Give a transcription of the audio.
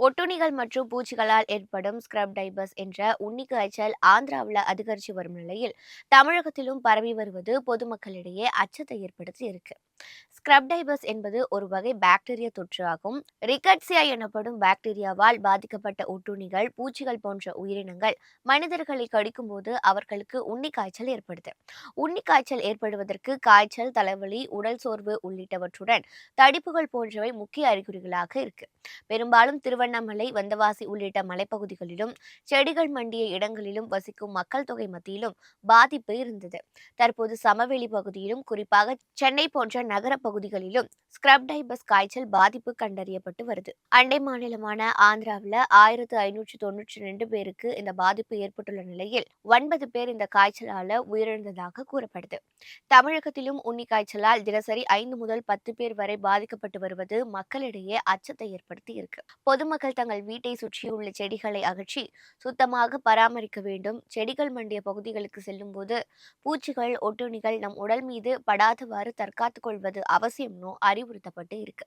ஒட்டுண்ணிகள் மற்றும் பூச்சிகளால் ஏற்படும் scrub typhus என்ற உண்ணி காய்ச்சல் ஆந்திராவில் அதிகரித்து வரும் நிலையில் தமிழகத்திலும் பரவி வருவது பொதுமக்களிடையே அச்சத்தை ஏற்படுத்தி இருக்கு. ஸ்கிரப் டைபஸ் என்பது ஒரு வகை பாக்டீரியா தொற்று ஆகும். ரிகட்சியா எனப்படும் பாக்டீரியாவால் பாதிக்கப்பட்ட ஒட்டுண்ணிகள், பூச்சிகள் போன்ற உயிரினங்கள் மனிதர்களை கடிக்கும் போது அவர்களுக்கு உண்ணி காய்ச்சல் ஏற்படுது. உண்ணி காய்ச்சல் ஏற்படுவதற்கு காய்ச்சல், தலைவலி, உடல் சோர்வு உள்ளிட்டவற்றுடன் தடிப்புகள் போன்றவை முக்கிய அறிகுறிகளாக இருக்கு. பெரும்பாலும் திருவண்ணாமலை, வந்தவாசி உள்ளிட்ட மலைப்பகுதிகளிலும் செடிகள் மண்டிய இடங்களிலும் வசிக்கும் மக்கள் தொகை மத்தியிலும் பாதிப்பு இருந்தது. தற்போது சமவெளி பகுதியிலும், குறிப்பாக சென்னை போன்ற நகர பகுதிகளிலும் ஸ்கிரப் டைபஸ் காய்ச்சல் பாதிப்பு கண்டறியப்பட்டு வருது. அண்டை மாநிலமான ஆந்திராவில் 1592 பேருக்கு இந்த பாதிப்பு ஏற்பட்டுள்ள நிலையில் 9 பேர் இந்த காய்ச்சலால உயிரிழந்ததாக கூறப்படுது. தமிழகத்திலும் உண்ணி காய்ச்சலால் தினசரி 5 முதல் 10 பேர் வரை பாதிக்கப்பட்டு வருவது மக்களிடையே அச்சத்தை ஏற்படுத்தி இருக்கு. பொதுமக்கள் தங்கள் வீட்டை சுற்றியுள்ள செடிகளை அகற்றி சுத்தமாக பராமரிக்க வேண்டும். செடிகள் மண்டிய பகுதிகளுக்கு செல்லும் போது பூச்சிகள், ஒட்டுண்ணிகள் நம் உடல் மீது படாதவாறு தற்காத்துக் கொள்வது அவசியம்னு அறிவுறுத்தப்பட்டு இருக்கு.